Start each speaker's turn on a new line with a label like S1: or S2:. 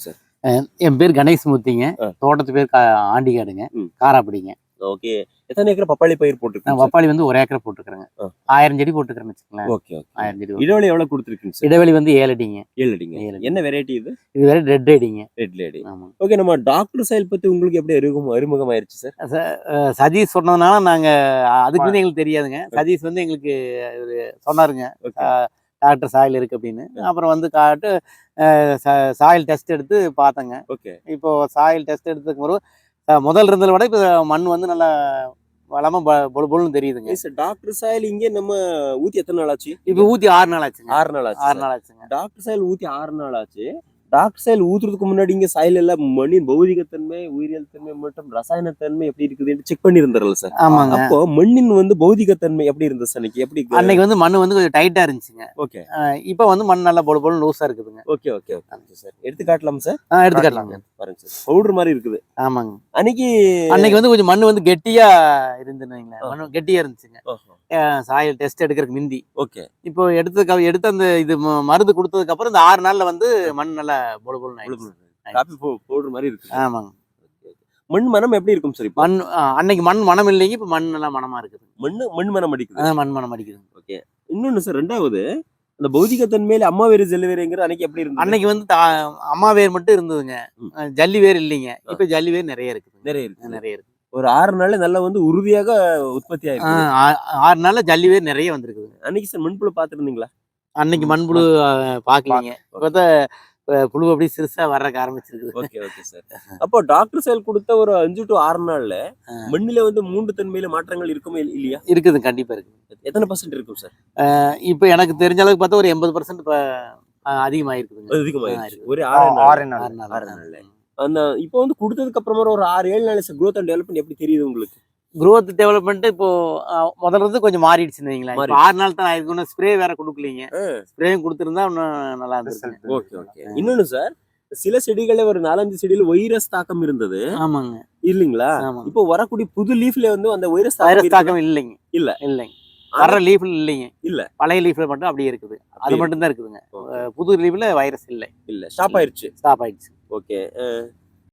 S1: சொல்லுங்க சார்.
S2: என் பேர் கணேஷ்மூர்த்திங்க.
S1: ஆ.
S2: தோட்டத்து பேர் ஆண்டிகாடுங்க.
S1: ம்.
S2: காராப்படிங்க.
S1: ஓகே. எத்தனை ஏக்கர் பப்பாளி பயிர்
S2: நான்
S1: போட்டுருக்கீங்க சார்?
S2: பப்பாளி வந்து 1 ஏக்கர் போட்டுருக்கிறேங்க.
S1: ஆ.
S2: 1000 செடி போட்டுருக்கிறேன்னு வச்சுக்கங்களேன்.
S1: Okay, okay.
S2: 1000 செடி வரும்.
S1: இடைவெளி எவ்வளவு குடுத்துருக்கீங்க சார்?
S2: இடைவெளி வந்து 7 அடிங்க.
S1: 7 அடிங்க.
S2: 7 அடி.
S1: என்ன வெரைட்டி இது?
S2: இது வேற ரெட் அடிங்க.
S1: Red lady.
S2: ஆமாங்க.
S1: ஓகே. நம்ம டாக்டர் சாயில் பத்தி உங்களுக்கு எப்படி அறிமுகம் ஆயிருச்சு சார்?
S2: சதீஷ் சொன்னதுனால நாங்க அதுக்கு வந்து எங்களுக்கு தெரியாதுங்க. சதீஷ் வந்து எங்களுக்கு ஒரு சொன்னாருங்க.
S1: ஓகே.
S2: டாக்டர் சாயில் இருக்கு அப்படின்னு. அப்புறம் வந்து காட்டு சாயில் டெஸ்ட் எடுத்து பார்த்தேங்க.
S1: ஓகே.
S2: இப்போ சாயில் டெஸ்ட் எடுத்ததுக்கு பிறகு முதல் இருந்ததை விட இப்போ மண் வந்து நல்லா வளமா பொழு பொழுன்னு தெரியுதுங்க.
S1: சார் டாக்டர் சாயில் இங்கே நம்ம ஊத்தி எத்தனை நாள் ஆச்சு?
S2: இப்போ ஊத்தி 6 நாள் ஆச்சுங்க.
S1: 6 நாள் ஆச்சு.
S2: 6 நாள் ஆச்சுங்க.
S1: டாக்டர் சாயில் ஊத்தி 6 நாள் ஆச்சு. டாக்டர் சாயில் ஊத்துறதுக்கு முன்னாடி இங்க சாயில் எல்லாம் மண்ணின் பௌதிகத்தன்மை, உயிரியல் தன்மை மற்றும் ரசாயன தன்மை எப்படி இருக்குதுன்னு செக் பண்ணி இருந்தாரல சார்.
S2: ஆமாங்க.
S1: அப்போ மண்ணின் வந்து பௌதிகத்தன்மை எப்படி இருந்துச்சு அன்னைக்கு? எப்படி
S2: அன்னைக்கு வந்து மண் வந்து கொஞ்சம் டைட்டா இருந்துச்சுங்க.
S1: ஓகே.
S2: இப்போ வந்து மண் நல்லா பொழு பொழு லூஸா இருக்குதுங்க.
S1: Okay, okay, okay sir. எடுத்து காட்டலாமா சார்?
S2: எடுத்து காட்டலாங்க.
S1: பாருங்க சார். பவுடர் மாதிரி இருக்குது.
S2: ஆமாங்க.
S1: அன்னைக்கு
S2: வந்து கொஞ்சம் மண் வந்து கெட்டியா இருந்துச்சுங்களேன். மண் கெட்டியா இருந்துச்சுங்க. சாயில் டெஸ்ட் எடுக்கிறதுக்கு மிந்தி.
S1: ஓகே.
S2: இப்போ எடுத்த அந்த இது மருந்து கொடுத்ததுக்கு அப்புறம் இந்த 6 நாள்ல வந்து மண் நல்லா பொழு பொழுன்னு ஆயிடுச்சு.
S1: காபி பவுடர் மாதிரி இருக்கு.
S2: ஆமாங்க.
S1: மண் மனம் எப்படி இருக்கும் சார்? இப்போ
S2: மண் அன்னைக்கு மண் மனம் இல்லைங்க. இப்போ மண் நல்லா மனமா இருக்குது.
S1: மண் மனம் அடிக்குது.
S2: மண் மனம் அடிக்குது.
S1: ஓகே. இன்னொன்னு சார், ரெண்டாவது அந்த பௌதிகத்தன்மையில அம்மா வேறு ஜல்லி வேறுங்கிற அன்னைக்கு எப்படி இருந்தது?
S2: அன்னைக்கு வந்து அம்மா வேர் மட்டும் இருந்ததுங்க. ஜல்லி வேர் இல்லைங்க. இப்போ ஜல்லி வேர் நிறைய இருக்குது. நிறைய இருக்கு.
S1: ஒரு 6 நாள்ல நல்லா வந்து உறுதியாக உற்பத்தி ஆயிருக்கு.
S2: 6 நாள்ல ஜல்லி வேர் நிறைய வந்திருக்குது.
S1: அன்னைக்கு சார் மண்புழு பாத்துருந்தீங்களா?
S2: அன்னைக்கு மண்புழு பாக்கலீங்க. இப்ப புழு அப்படியே சிறுசா வர்றதுக்கு ஆரம்பிச்சிருக்குது.
S1: Okay, okay sir. அப்போ டாக்டர் சாயில் கொடுத்த ஒரு 5 to 6 நாள்ல மண்ணில வந்து மூன்று தன்மையில மாற்றங்கள் இருக்குமே இல்லையா?
S2: இருக்குது, கண்டிப்பா இருக்கு.
S1: எத்தனை % இருக்கும் சார்?
S2: இப்போ எனக்கு தெரிஞ்ச அளவுக்கு பார்த்தா ஒரு 80% அதிகமாயிருக்குதுங்க.
S1: அதிகமாயிருச்சு. ஒரு 6 நாள்ல. அந்த இப்போ வந்து கொடுத்ததுக்கு அப்புறமா ஒரு 6-7 நாள் சார் growth and development எப்படி தெரியுது உங்களுக்கு?
S2: growth development இப்போ முதல்ல இருந்து கொஞ்சம் மாறிடுச்சுன்னு வைங்களேன். இப்போ 6 நாள் தான் ஆயிருக்கு. இன்னும் ஸ்ப்ரே வேற கொடுக்கலீங்க. ஸ்ப்ரேயும் கொடுத்துருந்தா இன்னும் நல்லா இருந்துச்சு.
S1: Okay, okay. இன்னொன்னு சார், சில செடிகள ஒரு 4-5 செடியில வைரஸ் தாக்கம் இருந்தது.
S2: ஆமாங்க.
S1: இல்லீங்களா? இப்போ வரக்கூடிய புது லீஃப்ல வந்து அந்த வைரஸ்
S2: தாக்கம் இல்லைங்க. இல்லைங்க. வர்ற லீஃப்ல இல்லைங்க. இல்ல. பழைய லீஃப்ல மட்டும் அப்படியே இருக்குது. அது மட்டும் தான் இருக்குதுங்க. புது லீஃப்ல வைரஸ் இல்லை.
S1: ஸ்டாப் ஆயிடுச்சு.
S2: ஸ்டாப் ஆயிடுச்சு.
S1: ஓகே.